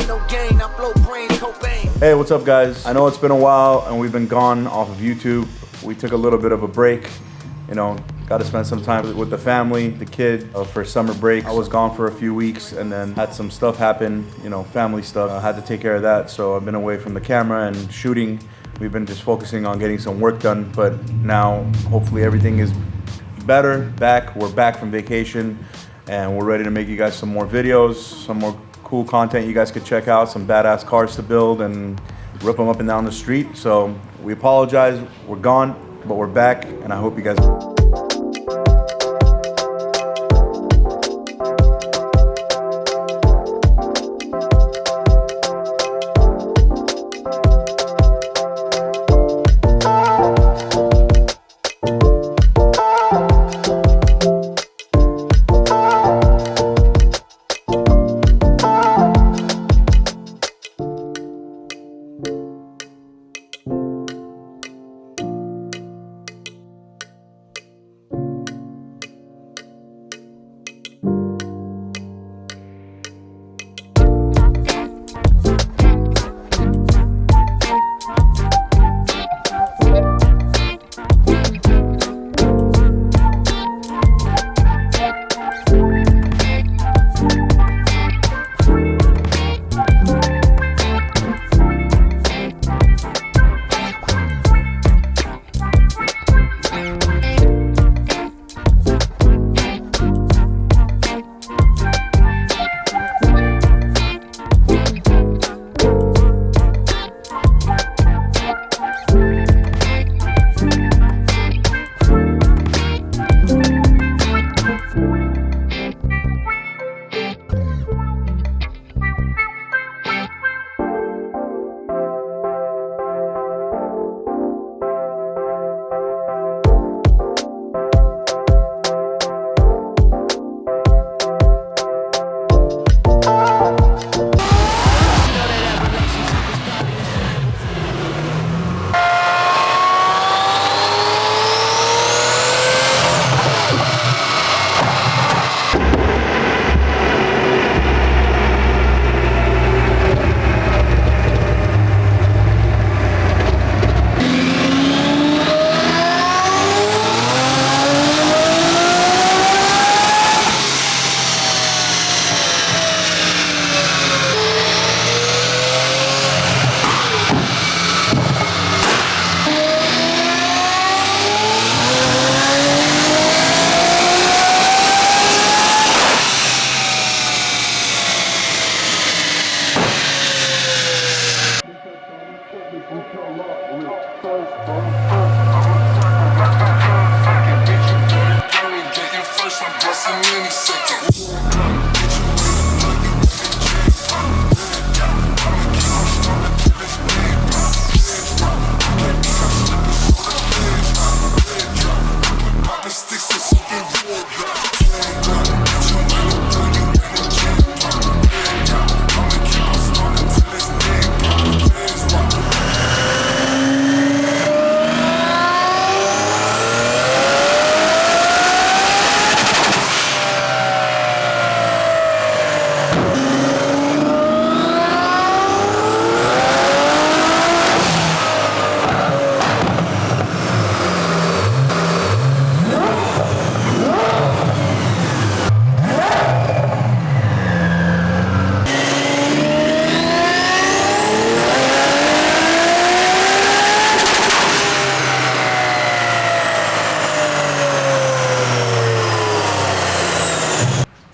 no gain. I blow brain, cocaine. Hey, what's up guys? I know it's been a while and we've been gone off of YouTube. We took a little bit of a break, you know, got to spend some time with the family, the kid, for summer break. I was gone for a few weeks and then had some stuff happen, you know, family stuff. I had to take care of that, so I've been away from the camera and shooting. We've been just focusing on getting some work done, but now hopefully everything is better. We're back from vacation and we're ready to make you guys some more videos, some more cool content you guys could check out, some badass cars to build and rip them up and down the street. So we apologize, we're gone, but we're back and I hope you guys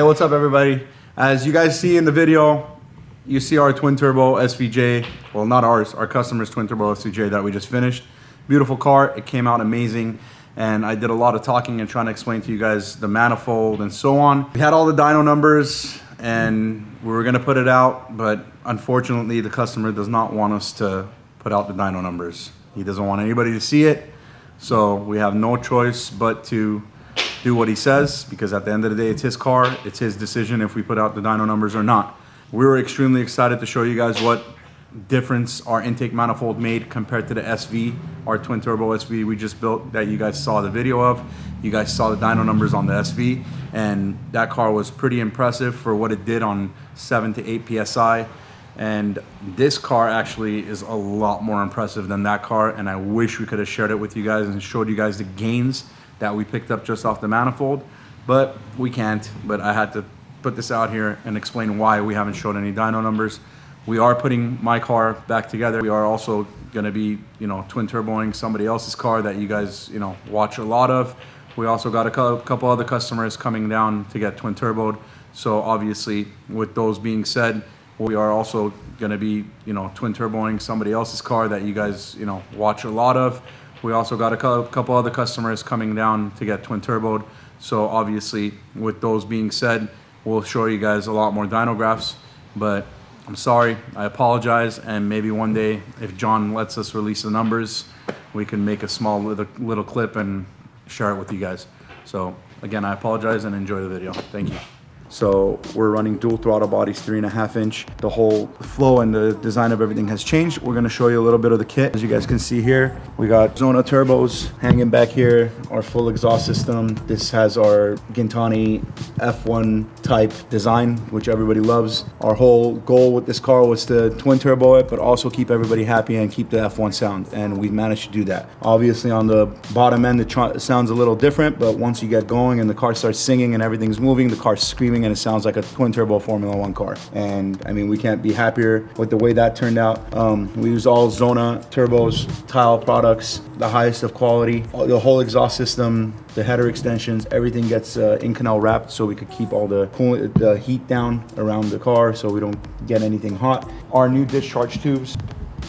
Hey, what's up everybody? As you guys see in the video, you see our twin turbo SVJ. Well, not ours, our customer's twin turbo SVJ that we just finished. Beautiful car, it came out amazing. And I did a lot of talking and trying to explain to you guys the manifold and so on. We had all the dyno numbers and we were gonna put it out, but unfortunately the customer does not want us to put out the dyno numbers. He doesn't want anybody to see it. So we have no choice but to do what he says, because at the end of the day, it's his car. It's his decision if we put out the dyno numbers or not. We were extremely excited to show you guys what difference our intake manifold made compared to the SV, our twin turbo SV we just built that you guys saw the video of. You guys saw the dyno numbers on the SV, and that car was pretty impressive for what it did on 7 to 8 PSI. And this car actually is a lot more impressive than that car, and I wish we could have shared it with you guys and showed you guys the gains that we picked up just off the manifold, but we can't. But I had to put this out here and explain why we haven't showed any dyno numbers. We are putting my car back together. We are also going to be, twin turboing somebody else's car that you guys, watch a lot of. We also got a couple other customers coming down to get twin turboed. So obviously, with those being said, we are also going to be, twin turboing somebody else's car that you guys, watch a lot of. We also got a couple other customers coming down to get twin turboed. So obviously, with those being said, we'll show you guys a lot more dyno graphs. But I'm sorry, I apologize, and maybe one day, if John lets us release the numbers, we can make a small little clip and share it with you guys. So again, I apologize and enjoy the video. Thank you. So we're running dual throttle bodies, 3.5 inch. The whole flow and the design of everything has changed. We're gonna show you a little bit of the kit. As you guys can see here, we got Zona turbos hanging back here, our full exhaust system. This has our Gintani F1 type design, which everybody loves. Our whole goal with this car was to twin turbo it, but also keep everybody happy and keep the F1 sound. And we've managed to do that. Obviously on the bottom end, it sounds a little different, but once you get going and the car starts singing and everything's moving, the car's screaming and it sounds like a twin turbo Formula 1 car. And I mean, we can't be happier with the way that turned out. We use all Zona turbos, tile products, the highest of quality. The whole exhaust system, the header extensions, everything gets Inconel wrapped so we could keep all the heat down around the car so we don't get anything hot. Our new discharge tubes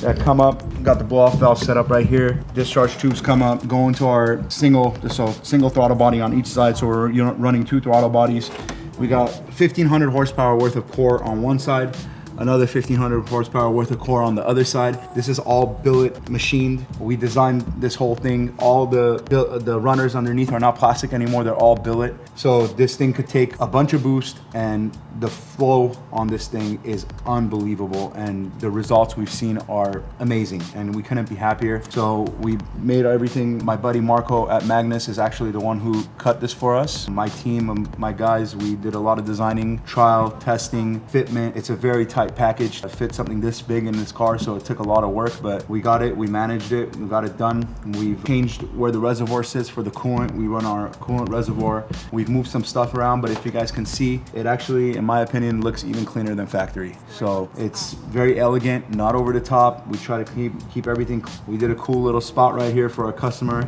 that come up, got the blow-off valve set up right here. Discharge tubes come up, go into our single throttle body on each side, so we're running 2 throttle bodies. We got 1,500 horsepower worth of core on one side, another 1,500 horsepower worth of core on the other side. This is all billet machined. We designed this whole thing. All the runners underneath are not plastic anymore, they're all billet. So this thing could take a bunch of boost, and the flow on this thing is unbelievable, and the results we've seen are amazing, and we couldn't be happier. So we made everything. My buddy Marco at Magnus is actually the one who cut this for us. My team, my guys, we did a lot of designing, trial, testing, fitment. It's a very tight package to fit something this big in this car, so it took a lot of work, but we got it, we managed it, we got it done. We've changed where the reservoir sits for the coolant. We run our coolant reservoir. We've moved some stuff around, but if you guys can see, it actually, in my opinion, looks even cleaner than factory. So it's very elegant, not over the top. We try to keep everything. We did a cool little spot right here for our customer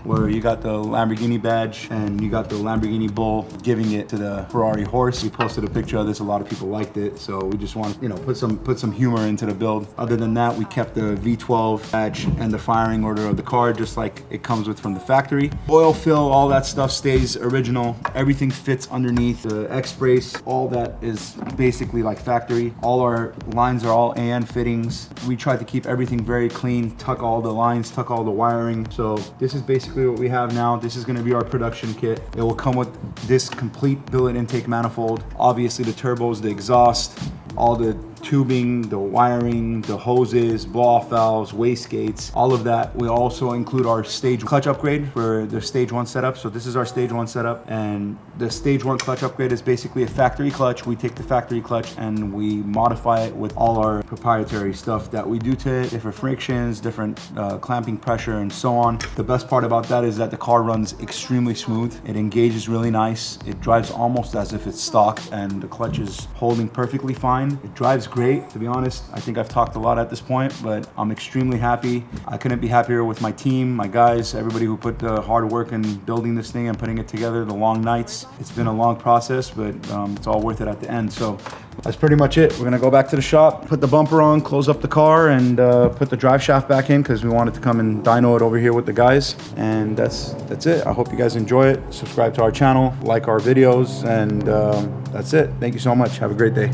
where you got the Lamborghini badge and you got the Lamborghini bull giving it to the Ferrari horse. We posted a picture of this, a lot of people liked it, so we just want to put some humor into the build. Other than that, we kept the V12 badge and the firing order of the car just like it comes with from the factory. Oil fill, all that stuff stays original. Everything fits underneath. The X-brace, all that is basically like factory. All our lines are all AN fittings. We tried to keep everything very clean, tuck all the lines, tuck all the wiring. So this is basically what we have now. This is going to be our production kit. It will come with this complete billet intake manifold. Obviously the turbos, the exhaust, all the tubing, the wiring, the hoses, blow-off valves, wastegates, all of that. We also include our stage clutch upgrade for the stage 1 setup. So this is our stage 1 setup, and the stage 1 clutch upgrade is basically a factory clutch. We take the factory clutch and we modify it with all our proprietary stuff that we do to it, different frictions, different clamping pressure, and so on. The best part about that is that the car runs extremely smooth. It engages really nice. It drives almost as if it's stock, and the clutch is holding perfectly fine. It drives great, to be honest. I think I've talked a lot at this point, but I'm extremely happy. I couldn't be happier with my team, my guys, everybody who put the hard work in building this thing and putting it together, the long nights. It's been a long process, but it's all worth it at the end. So that's pretty much it. We're gonna go back to the shop, put the bumper on, close up the car, and put the drive shaft back in because we wanted to come and dyno it over here with the guys. And that's it. I hope you guys enjoy it. Subscribe to our channel, like our videos, and that's it. Thank you so much. Have a great day.